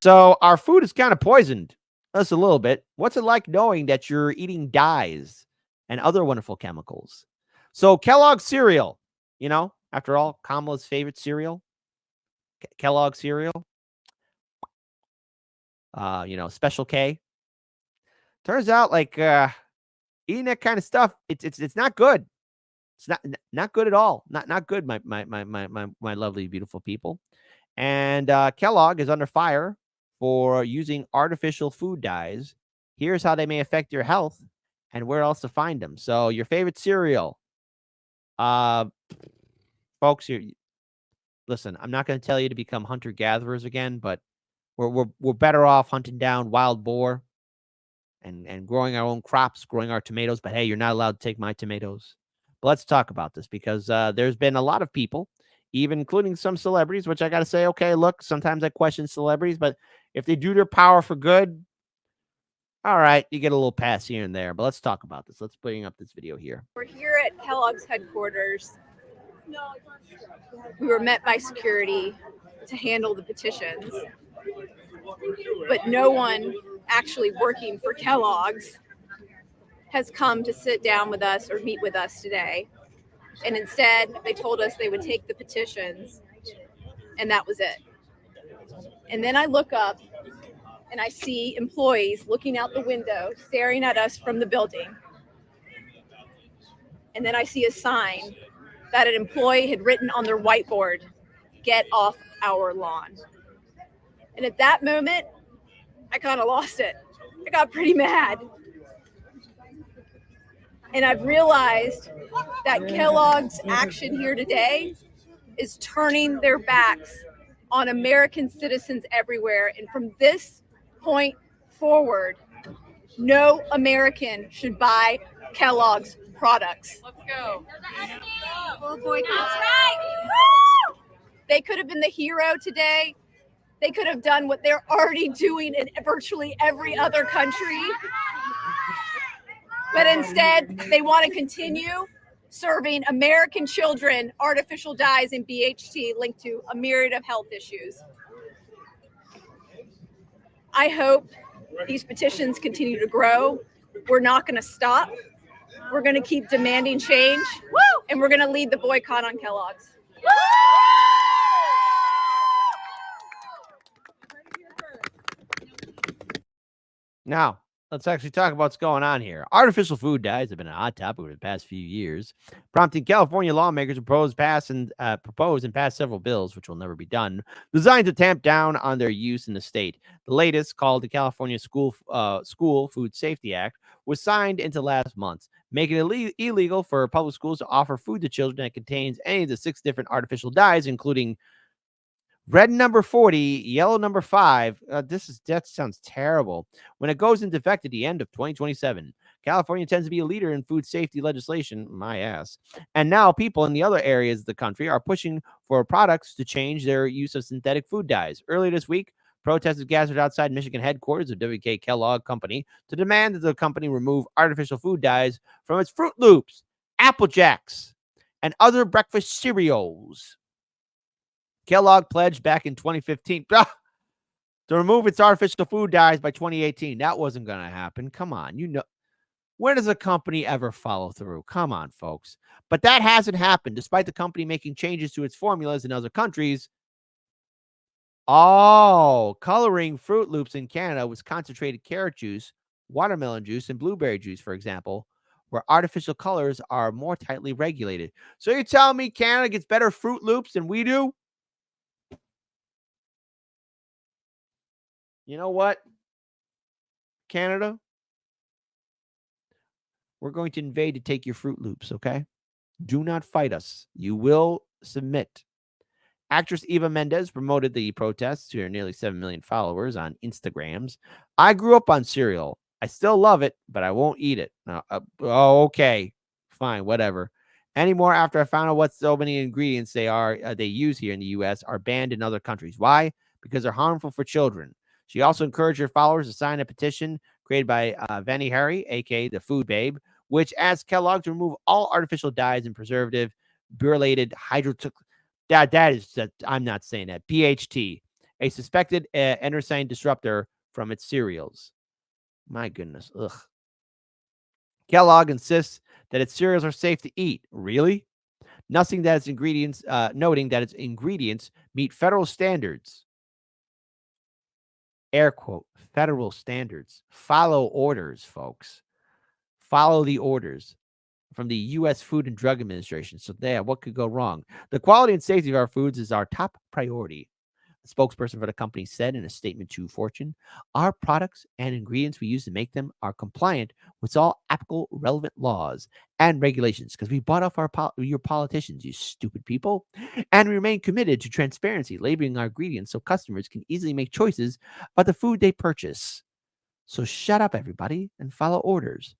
So our food is kind of poisoned. Just a little bit. What's it like knowing that you're eating dyes and other wonderful chemicals? So Kellogg cereal, after all, Kamala's favorite cereal, Kellogg cereal, Special K. Turns out, like, eating that kind of stuff, it's not good. It's not good at all. Not good, my lovely, beautiful people. And Kellogg is under fire for using artificial food dyes. Here's how they may affect your health and where else to find them. So your favorite cereal, uh, folks. Listen. I'm not going to tell you to become hunter gatherers again, but we're better off hunting down wild boar and growing our own crops, growing our tomatoes. But hey, you're not allowed to take my tomatoes. But let's talk about this because there's been a lot of people, even including some celebrities, which I got to say, okay, look, sometimes I question celebrities, but if they do their power for good, all right, you get a little pass here and there. But let's talk about this. Let's bring up this video here. We're here at Kellogg's headquarters. We were met by security to handle the petitions, but no one actually working for Kellogg's has come to sit down with us or meet with us today. And instead, they told us they would take the petitions, and that was it. And then I look up, and I see employees looking out the window, staring at us from the building. And then I see a sign that an employee had written on their whiteboard, "Get off our lawn." And at that moment, I kind of lost it. I got pretty mad. And I've realized that Kellogg's action here today is turning their backs on American citizens everywhere. And from this point forward, no American should buy Kellogg's products. Let's go. Oh boy, that's right. They could have been the hero today. They could have done what they're already doing in virtually every other country. But instead, they want to continue serving American children artificial dyes and BHT linked to a myriad of health issues. I hope these petitions continue to grow. We're not going to stop. We're going to keep demanding change, and we're going to lead the boycott on Kellogg's. Now, let's actually talk about what's going on here. Artificial food dyes have been a hot topic over the past few years, prompting California lawmakers to propose and pass several bills, which will never be done, designed to tamp down on their use in the state. The latest, called the California School Food Safety Act, was signed into last month, making it illegal for public schools to offer food to children that contains any of the 6 different artificial dyes, including red number 40, yellow number 5. That sounds terrible. When it goes into effect at the end of 2027, California tends to be a leader in food safety legislation. My ass. And now people in the other areas of the country are pushing for products to change their use of synthetic food dyes. Earlier this week, protesters gathered outside Michigan headquarters of WK Kellogg Company to demand that the company remove artificial food dyes from its Fruit Loops, Apple Jacks, and other breakfast cereals. Kellogg pledged back in 2015 to remove its artificial food dyes by 2018. That wasn't going to happen. Come on. When does a company ever follow through? Come on, folks. But that hasn't happened, despite the company making changes to its formulas in other countries. Oh, coloring Fruit Loops in Canada with concentrated carrot juice, watermelon juice, and blueberry juice, for example, where artificial colors are more tightly regulated. So you're telling me Canada gets better Fruit Loops than we do? You know what, Canada? We're going to invade to take your Fruit Loops, okay? Do not fight us. You will submit. Actress Eva Mendes promoted the protests to her nearly 7 million followers on Instagrams. I grew up on cereal. I still love it, but I won't eat it. Okay. Fine, whatever. Anymore after I found out what so many ingredients they use here in the U.S. are banned in other countries. Why? Because they're harmful for children. She also encouraged her followers to sign a petition created by Vanny Harry, a.k.a. the Food Babe, which asks Kellogg to remove all artificial dyes and preservative, butylated I'm not saying that, BHT, a suspected endocrine disruptor from its cereals. My goodness. Ugh. Kellogg insists that its cereals are safe to eat. Really? Nothing that its ingredients, noting that its ingredients meet federal standards. Air quote, federal standards. Follow orders, folks. Follow the orders from the U.S. Food and Drug Administration. So, there, what could go wrong? The quality and safety of our foods is our top priority. A spokesperson for the company said in a statement to Fortune, our products and ingredients we use to make them are compliant with all applicable relevant laws and regulations because we bought off your politicians, you stupid people, and we remain committed to transparency, labeling our ingredients so customers can easily make choices about the food they purchase. So shut up, everybody, and follow orders.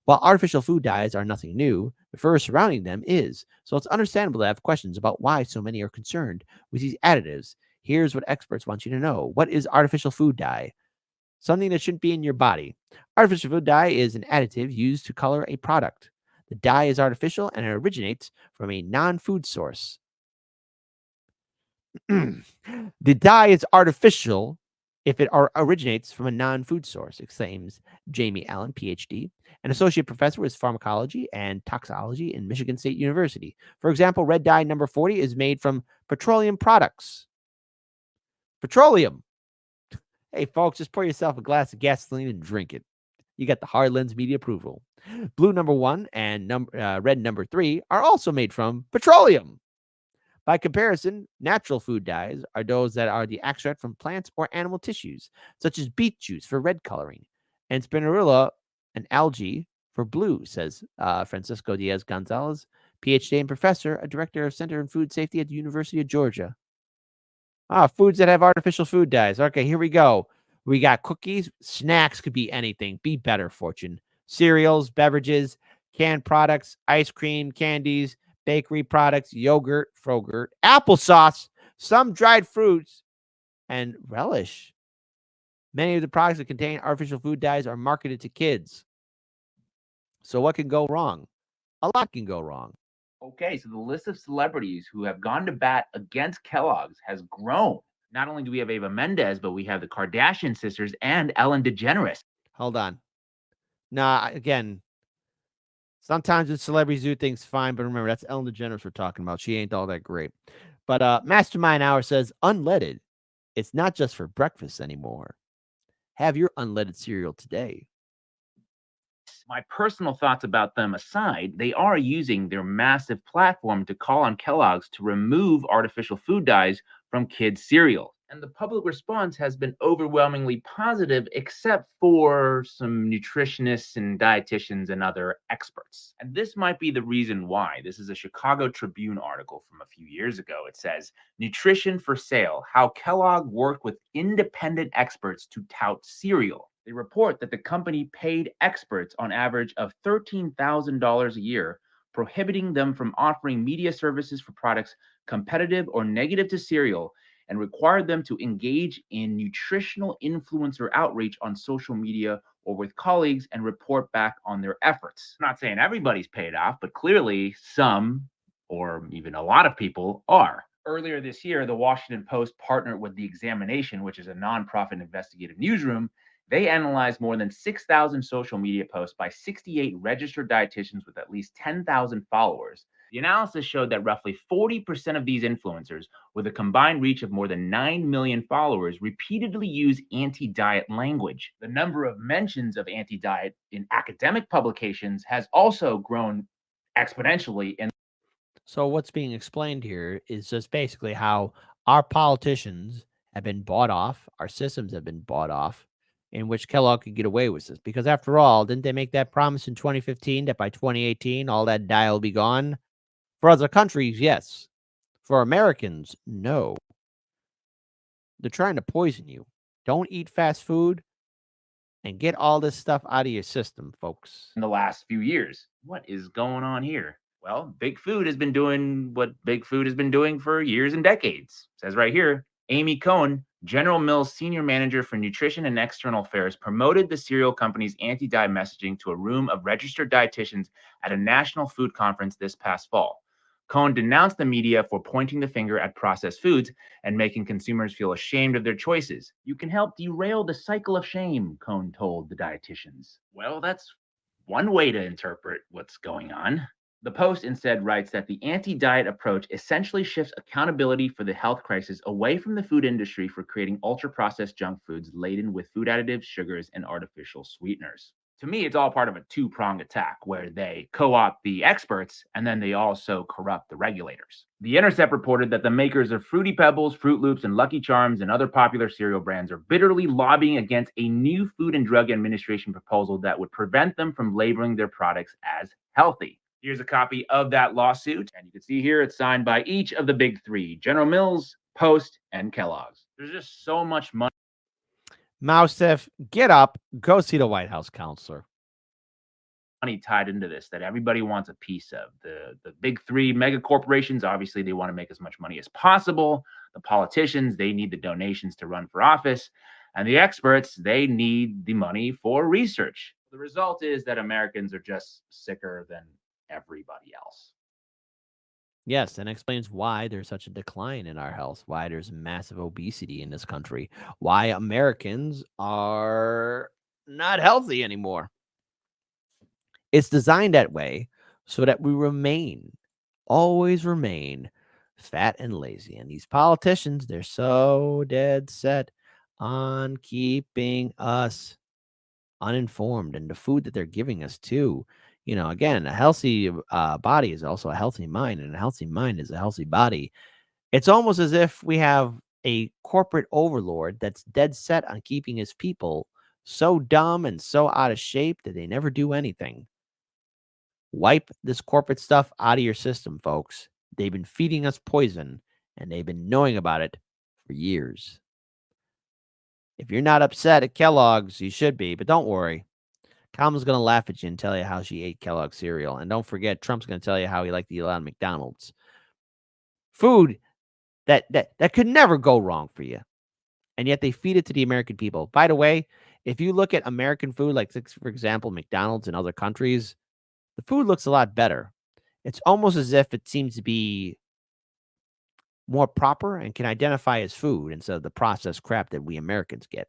While artificial food dyes are nothing new, the fur surrounding them is, so it's understandable to have questions about why so many are concerned with these additives. Here's what experts want you to know. What is artificial food dye? Something that shouldn't be in your body. Artificial food dye is an additive used to color a product. The dye is artificial and it originates from a non-food source. The dye is artificial if it originates from a non-food source, exclaims Jamie Allen, PhD, an associate professor with pharmacology and toxicology in Michigan State University. For example, red dye number 40 is made from petroleum products. Petroleum. Hey, folks, just pour yourself a glass of gasoline and drink it. You got the Hard Lens Media approval. Blue number 1 and red number 3 are also made from petroleum. By comparison, natural food dyes are those that are the extract from plants or animal tissues, such as beet juice for red coloring, and spirulina and algae for blue, says Francisco Diaz Gonzalez, PhD and professor, a director of Center in Food Safety at the University of Georgia. Foods that have artificial food dyes. Okay, here we go. We got cookies. Snacks could be anything. Be better, Fortune. Cereals, beverages, canned products, ice cream, candies, bakery products, yogurt, frogurt, applesauce, some dried fruits, and relish. Many of the products that contain artificial food dyes are marketed to kids. So what can go wrong? A lot can go wrong. Okay, so the list of celebrities who have gone to bat against Kellogg's has grown. Not only do we have Ava Mendez, but we have the Kardashian sisters and Ellen DeGeneres. Hold on. Nah, again, sometimes when celebrities do things fine, but remember, that's Ellen DeGeneres we're talking about. She ain't all that great. But Mastermind Hour says, unleaded. It's not just for breakfast anymore. Have your unleaded cereal today. My personal thoughts about them aside, they are using their massive platform to call on Kellogg's to remove artificial food dyes from kids' cereal. And the public response has been overwhelmingly positive, except for some nutritionists and dietitians and other experts. And this might be the reason why. This is a Chicago Tribune article from a few years ago. It says, Nutrition for Sale, How Kellogg Worked with Independent Experts to Tout Cereal. They report that the company paid experts on average of $13,000 a year, prohibiting them from offering media services for products competitive or negative to cereal, and required them to engage in nutritional influencer outreach on social media or with colleagues and report back on their efforts. I'm not saying everybody's paid off, but clearly some, or even a lot of people, are. Earlier this year, the Washington Post partnered with The Examination, which is a nonprofit investigative newsroom. They analyzed more than 6,000 social media posts by 68 registered dietitians with at least 10,000 followers. The analysis showed that roughly 40% of these influencers, with a combined reach of more than 9 million followers, repeatedly use anti-diet language. The number of mentions of anti-diet in academic publications has also grown exponentially. So what's being explained here is just basically how our politicians have been bought off, our systems have been bought off, in which Kellogg could get away with this. Because after all, didn't they make that promise in 2015 that by 2018 all that dye will be gone? For other countries, yes. For Americans, no. They're trying to poison you. Don't eat fast food and get all this stuff out of your system, folks. In the last few years. What is going on here? Well, Big Food has been doing what Big Food has been doing for years and decades. It says right here, Amy Cohen, General Mills Senior Manager for Nutrition and External Affairs, promoted the cereal company's anti-dye messaging to a room of registered dietitians at a national food conference this past fall. Cohn denounced the media for pointing the finger at processed foods and making consumers feel ashamed of their choices. You can help derail the cycle of shame, Cohn told the dietitians. Well, that's one way to interpret what's going on. The Post instead writes that the anti diet approach essentially shifts accountability for the health crisis away from the food industry for creating ultra processed junk foods laden with food additives, sugars, and artificial sweeteners. To me, it's all part of a two-pronged attack where they co-opt the experts and then they also corrupt the regulators. The Intercept reported that the makers of Fruity Pebbles, Fruit Loops, and Lucky Charms and other popular cereal brands are bitterly lobbying against a new Food and Drug Administration proposal that would prevent them from labeling their products as healthy. Here's a copy of that lawsuit, and you can see here it's signed by each of the big three: General Mills, Post, and Kellogg's. There's just so much money Mousef, get up, go see the White House counselor. tied into this that everybody wants a piece of. The big three mega corporations, obviously, they want to make as much money as possible. The politicians, they need the donations to run for office. And the experts, they need the money for research. The result is that Americans are just sicker than everybody else. Yes, and explains why there's such a decline in our health, why there's massive obesity in this country, why Americans are not healthy anymore. It's designed that way so that we always remain fat and lazy. And these politicians, they're so dead set on keeping us uninformed, and the food that they're giving us too. Again, a healthy body is also a healthy mind, and a healthy mind is a healthy body. It's almost as if we have a corporate overlord that's dead set on keeping his people so dumb and so out of shape that they never do anything. Wipe this corporate stuff out of your system, folks. They've been feeding us poison, and they've been knowing about it for years. If you're not upset at Kellogg's, you should be, but don't worry. Kamala's going to laugh at you and tell you how she ate Kellogg cereal. And don't forget, Trump's going to tell you how he liked to eat a lot of McDonald's. Food that could never go wrong for you. And yet they feed it to the American people. By the way, if you look at American food, like, for example, McDonald's in other countries, the food looks a lot better. It's almost as if it seems to be more proper and can identify as food instead of the processed crap that we Americans get.